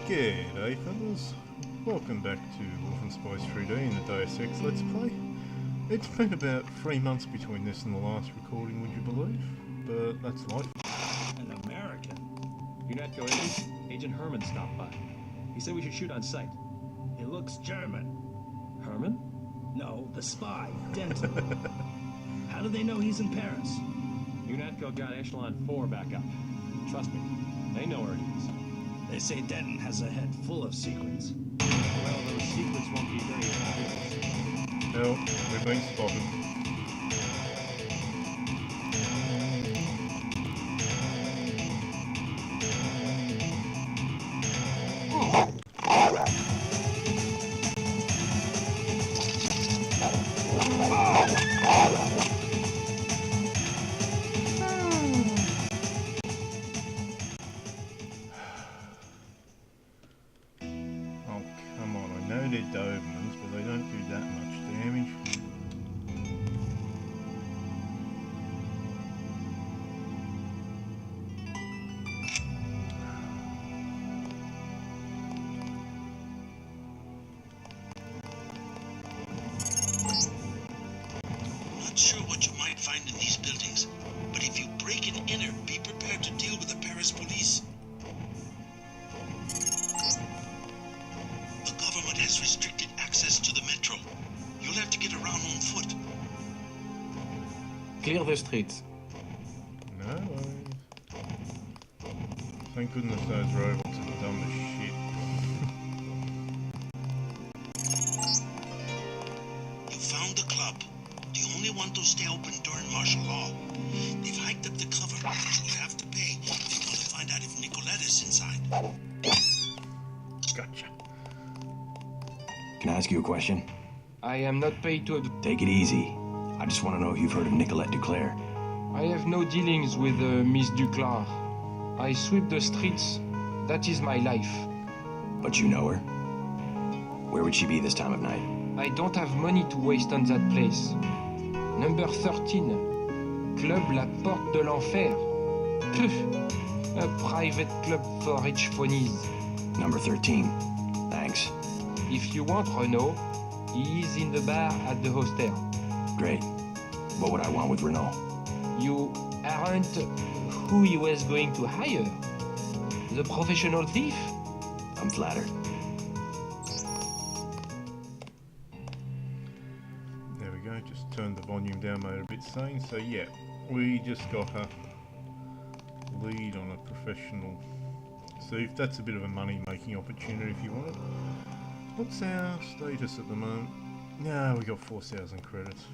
G'day fellas, welcome back to Wolfenspice 3D in the Deus Ex Let's Play. It's been about 3 months between this and the last recording, would you believe? But that's life. An American? You're not going in? Agent Herman stopped by. He said we should shoot on sight. He looks German. Herman? No, the spy, Denton. How do they know he's in Paris? UNATCO got Echelon 4 back up. Trust me, they know where he is. They say Denton has a head full of secrets. Well, those secrets won't be very obvious. Hell, we've been spotted. They're Dobermans, but they don't do that much damage. Not sure what you might find in these buildings, but if you break and enter, be prepared to deal with the Paris police. Has restricted access to the metro. You'll have to get around on foot. Clear the streets. No worries. Thank goodness those robots are dumb as shit. You found the club. The only one to stay open during martial law. They've hiked up the cover, but you'll have to pay if you want to find out if Nicolette is inside. Gotcha. Can I ask you a question? I am not paid to... Take it easy. I just want to know if you've heard of Nicolette Duclair. I have no dealings with Miss Duclair. I sweep the streets. That is my life. But you know her? Where would she be this time of night? I don't have money to waste on that place. Number 13. Club La Porte de l'Enfer. Pff, a private club for rich phonies. Number 13. Thanks. If you want Renault, he is in the bar at the hostel. Great. What would I want with Renault? You aren't who he was going to hire. The professional thief? I'm flattered. There we go, just turned the volume down, made it a bit sane. So yeah, we just got a lead on a professional thief. That's a bit of a money-making opportunity if you want it. What's our status at the moment? No, we got 4,000 credits.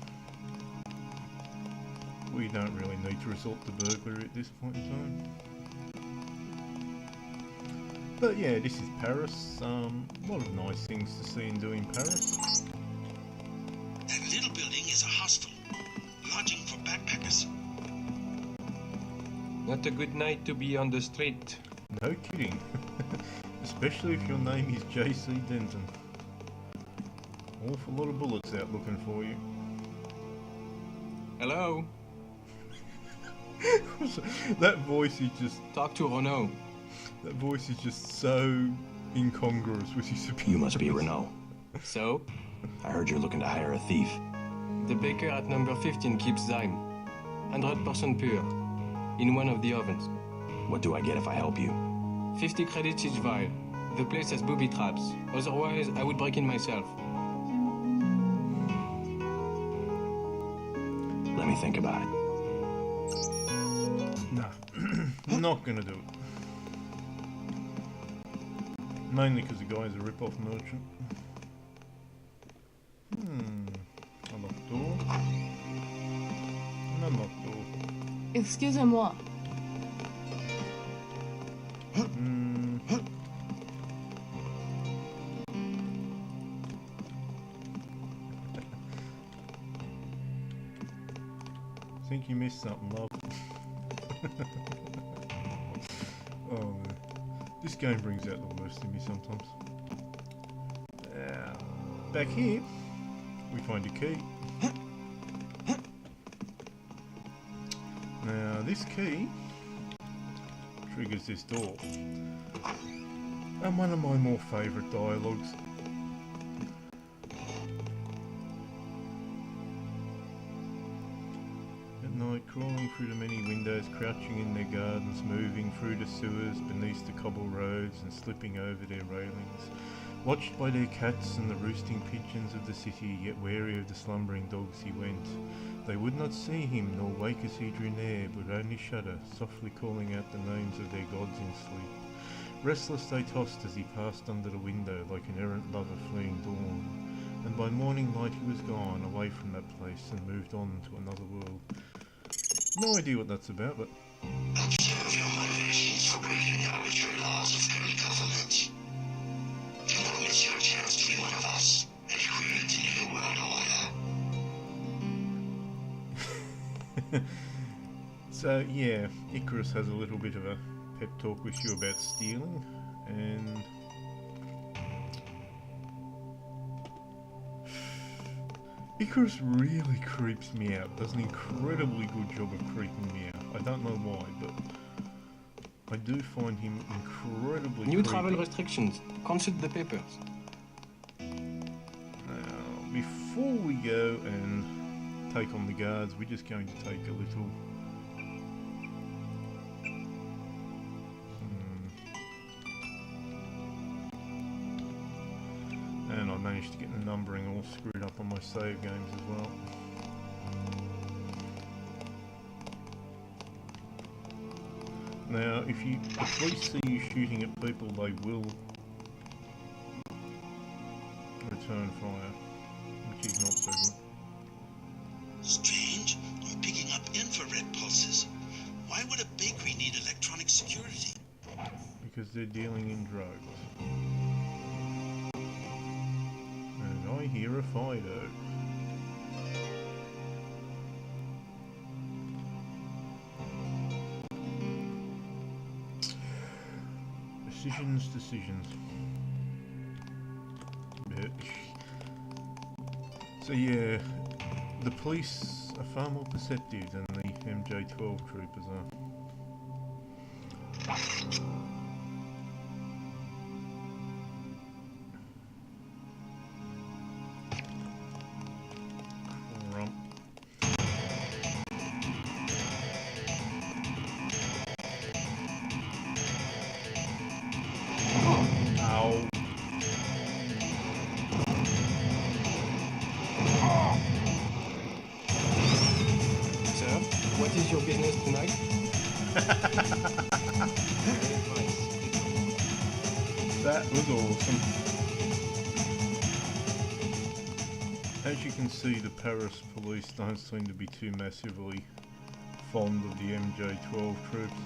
We don't really need to resort to burglary at this point in time. But yeah, this is Paris. A lot of nice things to see and do in Paris. That little building is a hostel. Lodging for backpackers. Not a good night to be on the street. No kidding. Especially if your name is JC Denton. Awful lot of bullets out looking for you. Hello? That voice is just... Talk to Renault. That voice is just so incongruous with his appearance. You must be Renault. So? I heard you're looking to hire a thief. The baker at number 15 keeps Zyme. 100% pure. In one of the ovens. What do I get if I help you? 50 credits each vial. The place has booby traps. Otherwise, I would break in myself. Let me think about it. No, not gonna do it. Mainly because the guy's a rip-off merchant. Unlocked door. An unlocked door. Excusez-moi. I think you missed something, love. Oh man. This game brings out the worst in me sometimes. Back here, we find a key. Now this key triggers this door. And one of my more favourite dialogues. At night, crawling through the many windows, crouching in their gardens, moving through the sewers, beneath the cobble roads and slipping over their railings. Watched by their cats and the roosting pigeons of the city, yet wary of the slumbering dogs he went. They would not see him, nor wake as he drew near, but only shudder, softly calling out the names of their gods in sleep. Restless they tossed as he passed under the window, like an errant lover fleeing dawn. And by morning light he was gone, away from that place, and moved on to another world. No idea what that's about, but... Observe your motivations for breaking the arbitrary laws of fairy government. Don't miss your chance to be one of us and create the new world order. So yeah, Icarus has a little bit of a pep talk with you about stealing, and Icarus really creeps me out, does an incredibly good job of creeping me out. I don't know why, but I do find him incredibly New creepy. travel restrictions. Consult the papers. Now, before we go and take on the guards, we're just going to take a little... And I managed to get the numbering all screwed up on my save games as well. Now, if the police see you shooting at people, they will return fire, which is not so good. Strange. I'm picking up infrared pulses. Why would a bakery need electronic security? Because they're dealing in drugs. And I hear a Fido. Decisions. Bitch. So yeah, the police are far more perceptive than the MJ-12 troopers are. Crump. Ow. Sir, what is your business tonight? That was awesome. As you can see, the Paris police don't seem to be too massively fond of the MJ-12 troops.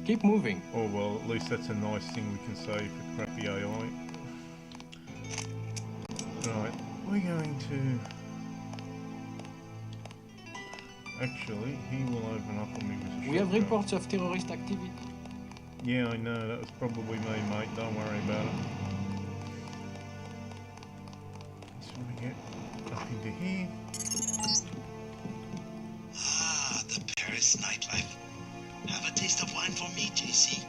Keep moving. Oh well, at least that's a nice thing we can say for crappy AI. Right, we're going to... Actually, he will open up on me with a We have shotgun. reports of terrorist activity. Yeah, I know, that was probably me, mate, don't worry about it. Just want to get up into here. Ah, the Paris nightlife. Have a taste of wine for me, JC.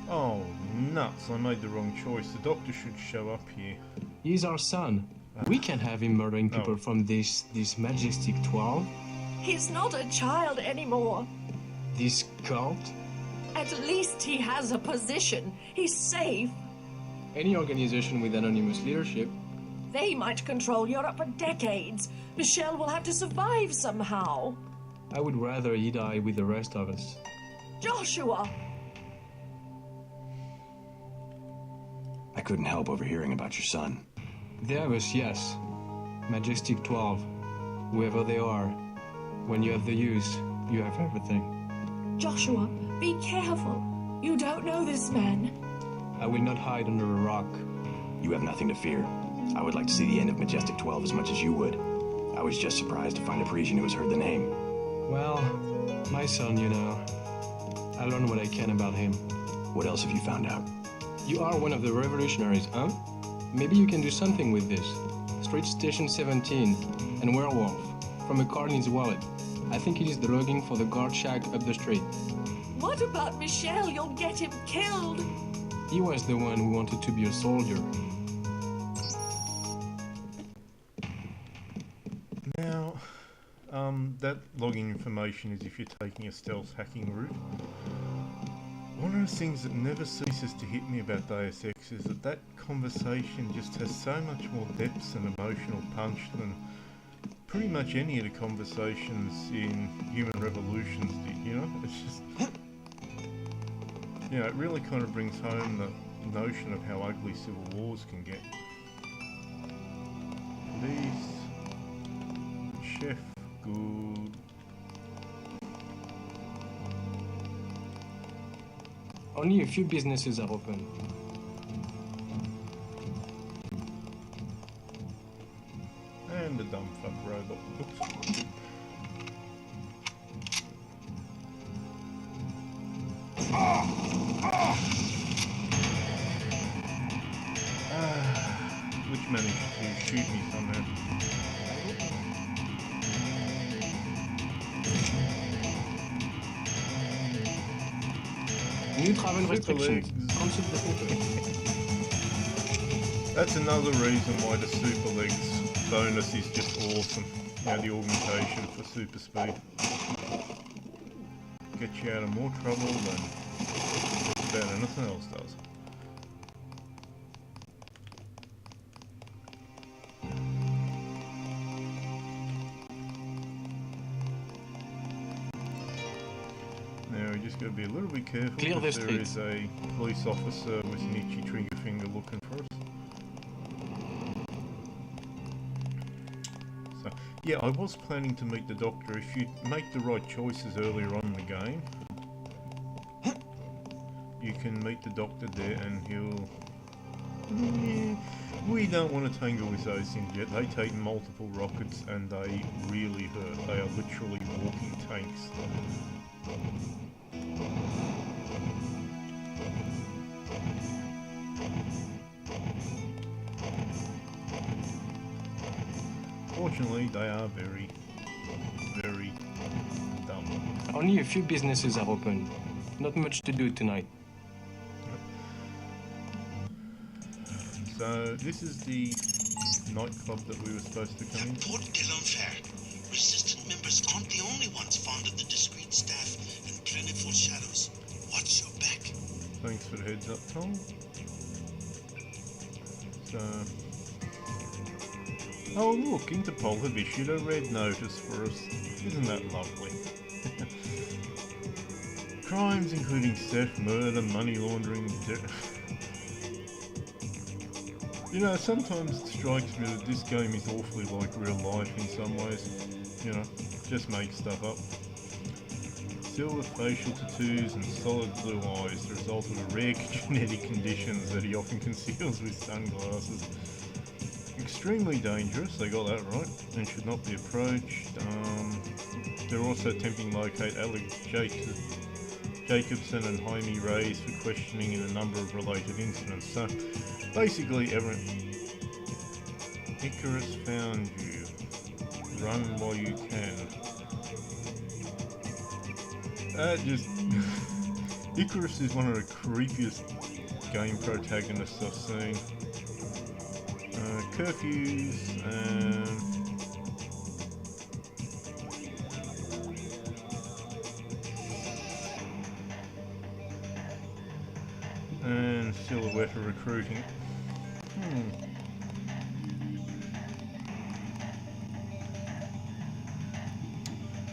Oh, nuts, I made the wrong choice. The doctor should show up here. He's our son. We can have him murdering people from this majestic 12. He's not a child anymore. This cult. At least he has a position. He's safe. Any organization with anonymous leadership. They might control Europe for decades. Michelle will have to survive somehow. I would rather he die with the rest of us. Joshua! I couldn't help overhearing about your son. They have us, yes. Majestic 12. Whoever they are. When you have the use, you have everything. Joshua, be careful. You don't know this man. I will not hide under a rock. You have nothing to fear. I would like to see the end of Majestic 12 as much as you would. I was just surprised to find a Parisian who has heard the name. Well, my son, you know. I learned what I can about him. What else have you found out? You are one of the revolutionaries, huh? Maybe you can do something with this. Street Station 17 and Werewolf from a card in his wallet. I think it is the logging for the guard shack up the street. What about Michel? You'll get him killed. He was the one who wanted to be a soldier. Now, that logging information is if you're taking a stealth hacking route. One of the things that never ceases to hit me about Deus Ex is that conversation just has so much more depth and emotional punch than pretty much any of the conversations in Human Revolutions did, you know? It's just... You know, it really kind of brings home the notion of how ugly civil wars can get. Police... Chef, good... Only a few businesses are open. And a dumb fuck robot. Oops. Which managed to shoot me somehow. New travel restrictions. Legs. Consult the photo. That's another reason why the Super Legs bonus is just awesome. You know, the augmentation for super speed. Gets you out of more trouble than just about anything else does. Now we just got to be a little bit careful Clear the because there streets. is a police officer with an itchy trigger finger looking for us. So, yeah, I was planning to meet the doctor. If you make the right choices earlier on in the game, you can meet the doctor there and he'll... We don't want to tangle with those things yet. They take multiple rockets and they really hurt. They are literally walking tanks. Fortunately, they are very, very dumb. Only a few businesses are open. Not much to do tonight. So, this is the nightclub that we were supposed to come in. Porte de l'Enfer. Resistant members aren't the only ones fond of the discreet staff and plentiful shadows. Watch your back. Thanks for the heads up, Tom. So... Oh look, Interpol have issued a red notice for us. Isn't that lovely? Crimes including theft, murder, money laundering... You know, sometimes it strikes me that this game is awfully like real life in some ways. You know, just make stuff up. Silver facial tattoos and solid blue eyes, the result of the rare genetic conditions that he often conceals with sunglasses. Extremely dangerous, they got that right, and should not be approached. They're also attempting to locate Alex Jacobson and Jaime Reyes for questioning in a number of related incidents. So, basically, Icarus found you. Run while you can. Just... Icarus is one of the creepiest game protagonists I've seen. Curfews, and silhouette recruiting.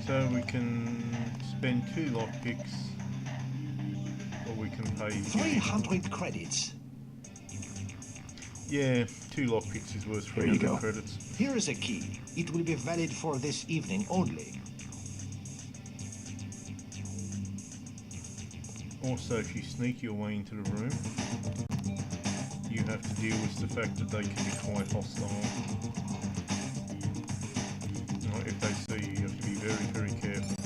So we can spend 2 lockpicks, or we can pay 300 credits. Yeah, 2 lockpicks is worth Here you 300 go. credits. Here is a key. It will be valid for this evening only. Also, if you sneak your way into the room, you have to deal with the fact that they can be quite hostile. Right, if they see you, you have to be very, very careful.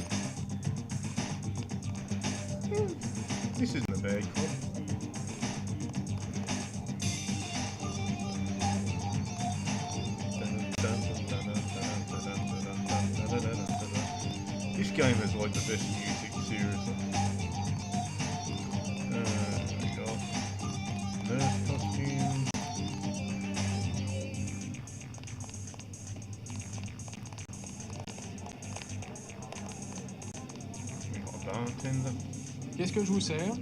This isn't a bad club. best music, seriously. We got nurse costumes. We got a bartender. Qu'est-ce que je vous sers?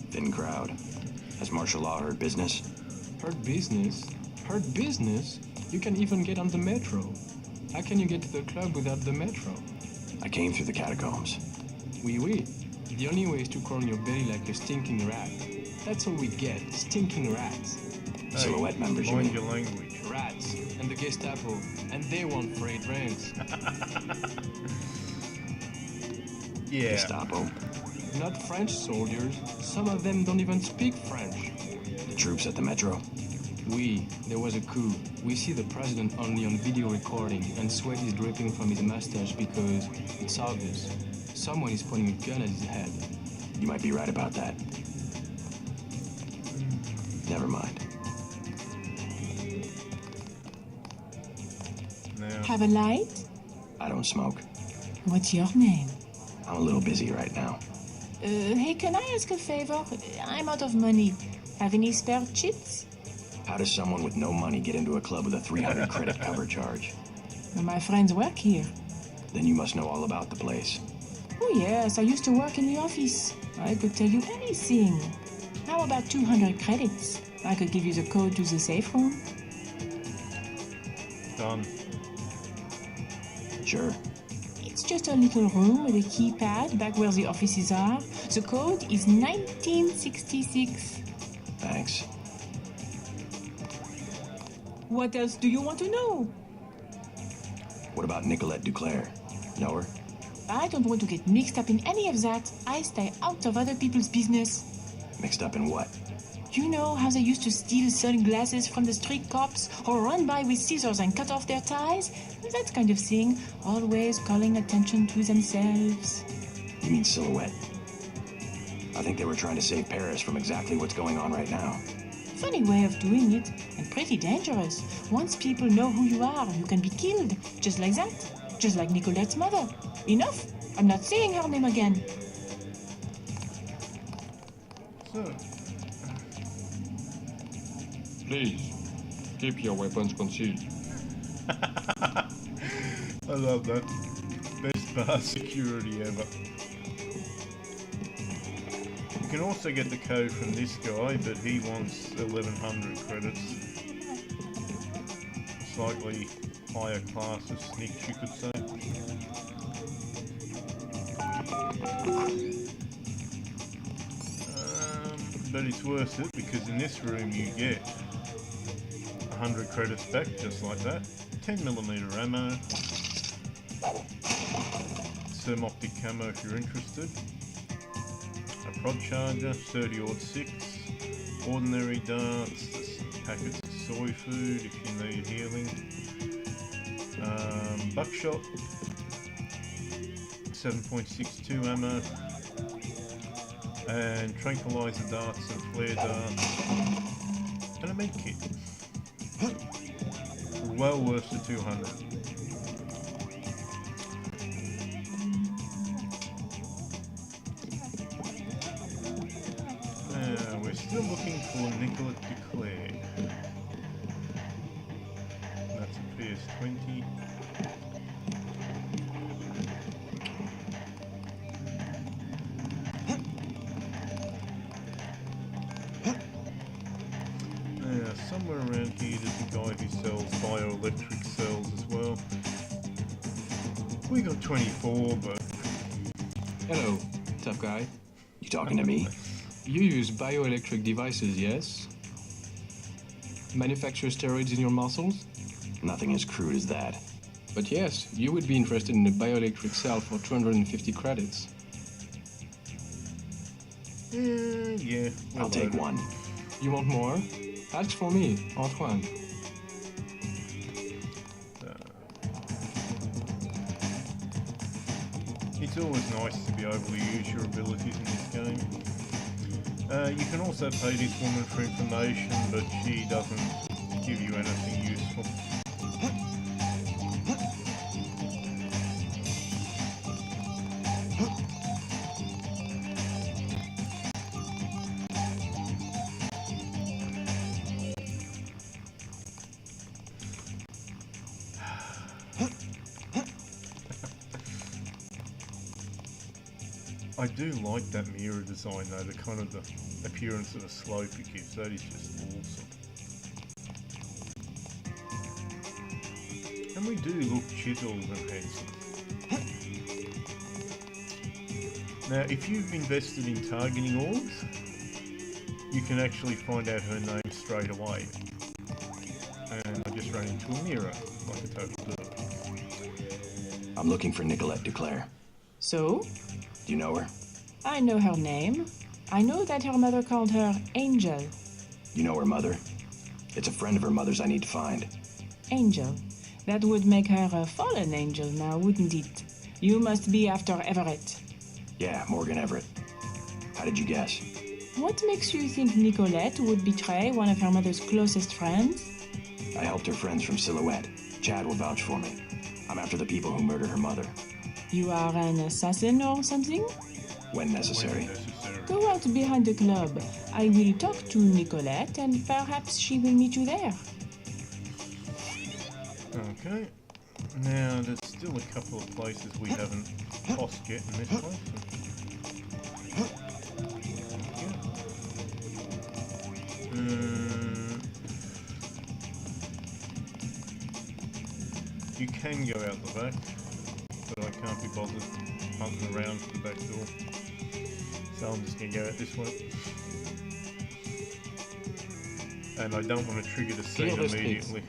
Thin crowd. Has martial law heard business? Heard business? Heard business? You can even get on the metro. How can you get to the club without the metro? I came through the catacombs. Oui, oui. The only way is to crawl on your belly like a stinking rat. That's all we get, stinking rats. Hey, Silhouette members, you mind mean? your language. Rats. And the Gestapo. And they want freight rents. Yeah. Gestapo. Not French soldiers. Some of them don't even speak French. The troops at the metro. Oui, there was a coup. We see the president only on video recording, and sweat is dripping from his mustache because it's obvious. Someone is pointing a gun at his head. You might be right about that. Never mind. Now, Have a light? I don't smoke. What's your name? I'm a little busy right now. Hey, can I ask a favor? I'm out of money. Have any spare chips? How does someone with no money get into a club with a 300 credit cover charge? My friends work here. Then you must know all about the place. Oh yes, I used to work in the office. I could tell you anything. How about 200 credits? I could give you the code to the safe room. done. Sure. It's just a little room with a keypad back where the offices are. The code is 1966. Thanks. What else do you want to know? What about Nicolette Duclair? Know her? I don't want to get mixed up in any of that. I stay out of other people's business. Mixed up in what? You know how they used to steal sunglasses from the street cops or run by with scissors and cut off their ties? That kind of thing, always calling attention to themselves. You mean Silhouette? I think they were trying to save Paris from exactly what's going on right now. Funny way of doing it, and pretty dangerous. Once people know who you are, you can be killed. Just like that. Just like Nicolette's mother. Enough. I'm not saying her name again. So, Please, keep your weapons concealed. I love that. Best bar security ever. You can also get the code from this guy, but he wants 1100 credits. Slightly higher class of snitch, you could say. But it's worth it because in this room you get 100 credits back, just like that. 10mm ammo. Thermoptic camo if you're interested. A prod charger, 30-06. Ordinary darts, packets of soy food if you need healing. Buckshot. 7.62 ammo. And tranquilizer darts and flare darts. And a med kit. Well worth the 200. We're still looking for Nicolette Duclair. That's a PS20. Somewhere around here there's a guy who sells bioelectric cells as well. We got 24, but... Hello, tough guy. You talking to me? You use bioelectric devices, yes? Manufacture steroids in your muscles? Nothing as crude as that. But yes, you would be interested in a bioelectric cell for 250 credits. Yeah. I'll take one. You want more? Ask for me, Antoine. It's always nice to be able to use your abilities in this game. You can also pay this woman for information, but she doesn't give you anything useful. I do like that mirror design though, the kind of the appearance of a slope it gives. That is just awesome. And we do look chiseled and handsome. Now, if you've invested in targeting orbs, you can actually find out her name straight away. And I just ran into a mirror, like a total derp. I'm looking for Nicolette Duclair. So? Do you know her? I know her name. I know that her mother called her Angel. You know her mother? It's a friend of her mother's I need to find. Angel. That would make her a fallen angel now, wouldn't it? You must be after Everett. Yeah, Morgan Everett. How did you guess? What makes you think Nicolette would betray one of her mother's closest friends? I helped her friends from Silhouette. Chad will vouch for me. I'm after the people who murdered her mother. You are an assassin or something? When necessary. Go out behind the club. I will talk to Nicolette and perhaps she will meet you there. Okay. Now, there's still a couple of places we haven't tossed yet in this place. You can go out the back, but I can't be bothered hunting around for the back door. So I'm just going to go out this way. And I don't want to trigger the scene immediately.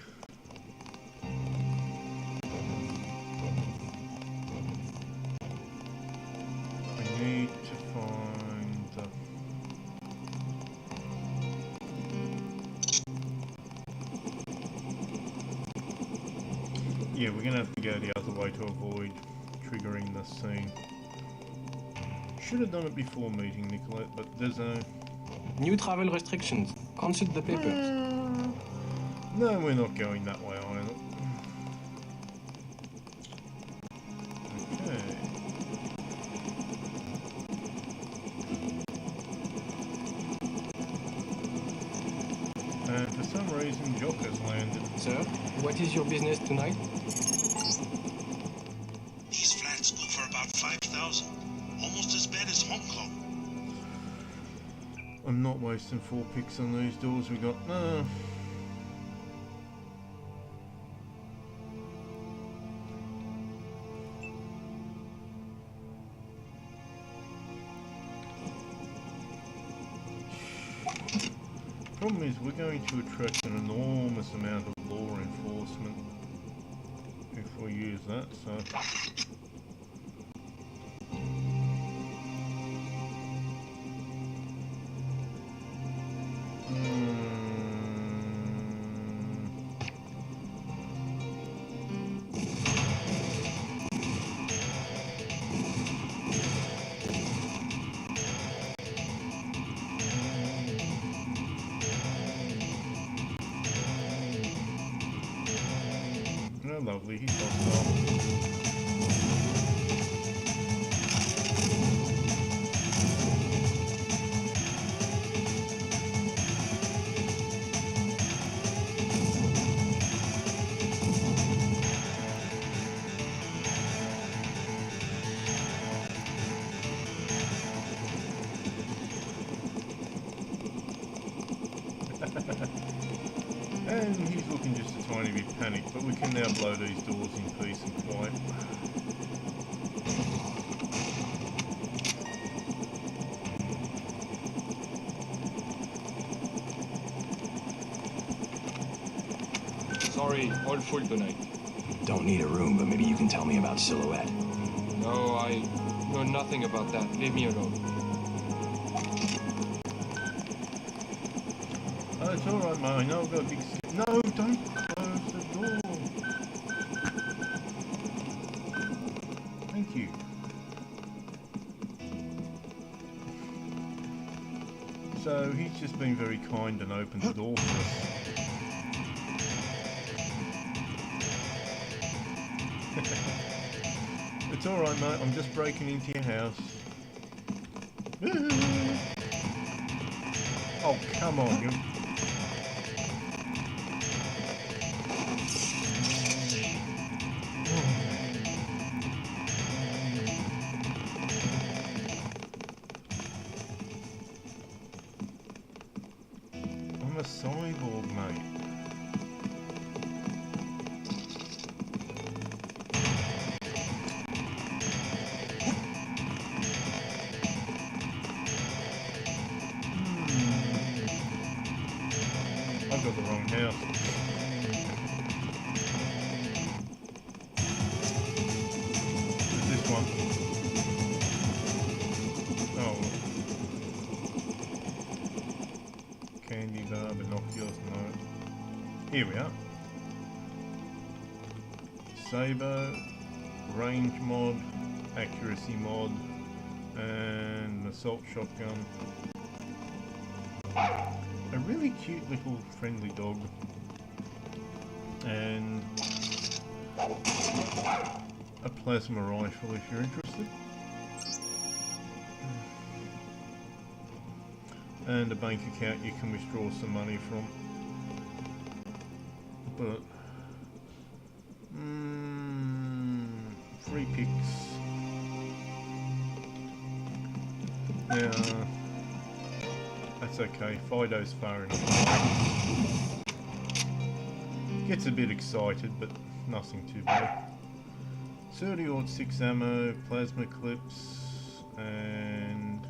I need to find... yeah, we're going to have to go the other way to avoid triggering the scene. Should have done it before meeting Nicolette, but there's a... New travel restrictions. Consult the papers. No, we're not going that way either. Okay. And for some reason, Jock has landed. Sir, what is your business tonight? These flats go for about 5,000. Almost as bad as Hong Kong. I'm not wasting 4 picks on these doors we got. No. Problem is, we're going to attract an enormous amount of law enforcement if we use that, so... Oh, lovely, he's hostile. And he's looking just a tiny bit panicked, but we can now blow these doors in peace and quiet. Sorry, all full tonight. Don't need a room, but maybe you can tell me about Silhouette. No, I know nothing about that. Leave me alone. Oh, it's alright, mate. I know I've got a big... No, don't close the door. Thank you. So, he's just been very kind and opened the door for us. It's alright, mate. I'm just breaking into your house. Oh, come on. You... cyborg, mate. I've got the wrong house. Where's this one? Oh. Candy bar, binoculars, no. Here we are. Saber, range mod, accuracy mod, and assault shotgun. A really cute little friendly dog. And a plasma rifle if you're interested. And a bank account you can withdraw some money from. But free picks. Now that's okay, Fido's far enough. Gets a bit excited, but nothing too bad. 30-06 ammo, plasma clips, and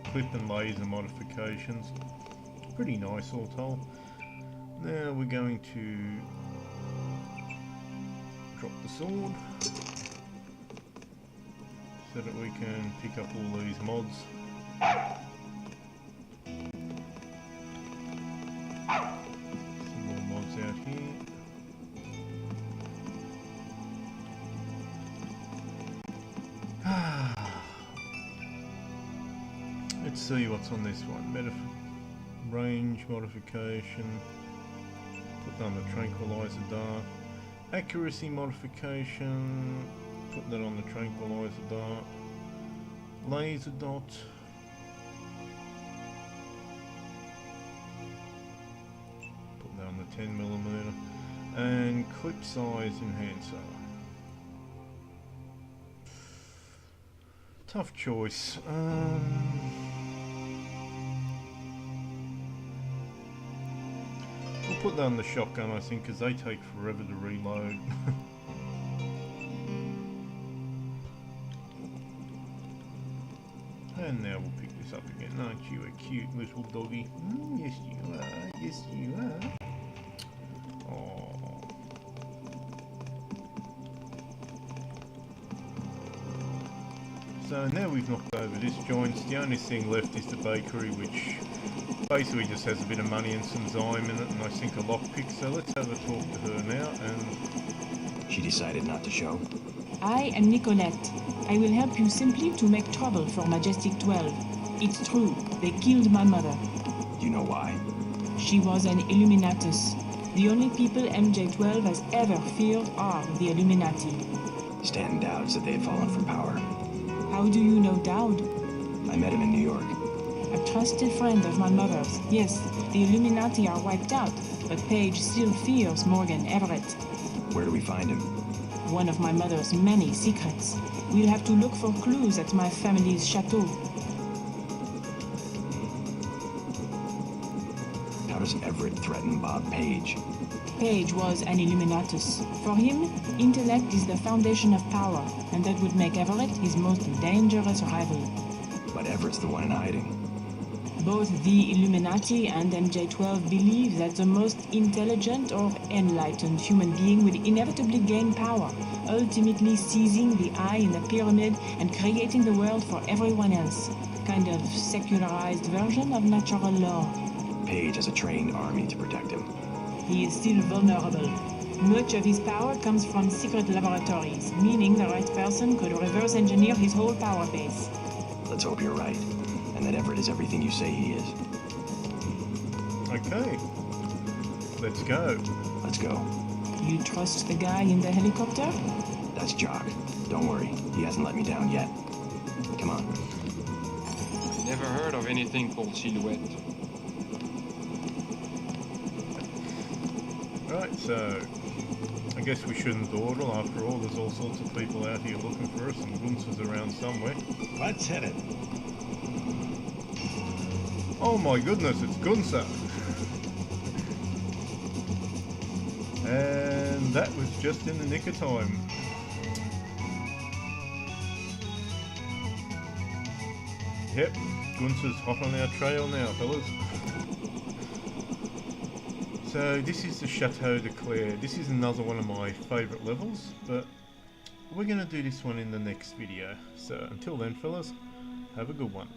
clip and laser modifications. Pretty nice all told. Now we're going to drop the sword so that we can pick up all these mods. Some more mods out here. Let's see what's on this one. Range modification. Put on the tranquilizer dart. Accuracy modification. Put that on the tranquilizer dart. Laser dot. Put that on the 10mm. And clip size enhancer. Tough choice. We'll put that on the shotgun, I think, because they take forever to reload. And now we'll pick this up again. Aren't you a cute little doggy? Yes you are, yes you are. Aww. So now we've knocked over this joint. The only thing left is the bakery, which basically just has a bit of money and some zyme in it, and I think a lockpick. So let's have a talk to her now. And She decided not to show? I am Nicolette. I will help you simply to make trouble for Majestic 12. It's true, they killed my mother. Do you know why? She was an Illuminatus. The only people MJ12 has ever feared are the Illuminati. Stanton doubts that they had fallen from power. How do you know Dowd? I met him in New York. A trusted friend of my mother's. Yes, the Illuminati are wiped out, but Paige still fears Morgan Everett. Where do we find him? One of my mother's many secrets. We'll have to look for clues at my family's chateau. How does Everett threaten Bob Page? Page was an Illuminatus. For him, intellect is the foundation of power, and that would make Everett his most dangerous rival. But Everett's the one in hiding. Both the Illuminati and MJ12 believe that the most intelligent or enlightened human being will inevitably gain power, ultimately seizing the eye in the pyramid and creating the world for everyone else. Kind of secularized version of natural law. Page has a trained army to protect him. He is still vulnerable. Much of his power comes from secret laboratories, meaning the right person could reverse engineer his whole power base. Let's hope you're right, and that Everett is everything you say he is. okay, let's go. Let's go. You trust the guy in the helicopter? That's Jock. Don't worry, he hasn't let me down yet. Come on. Never heard of anything called Silhouette. Right, so I guess we shouldn't dawdle. After all, there's all sorts of people out here looking for us, and Gunz is around somewhere. Let's hit it. Oh my goodness, it's Gunther! And that was just in the nick of time. Yep, Gunther's hot on our trail now, fellas. So this is the Chateau de Claire. This is another one of my favourite levels, but we're going to do this one in the next video. So until then, fellas, have a good one.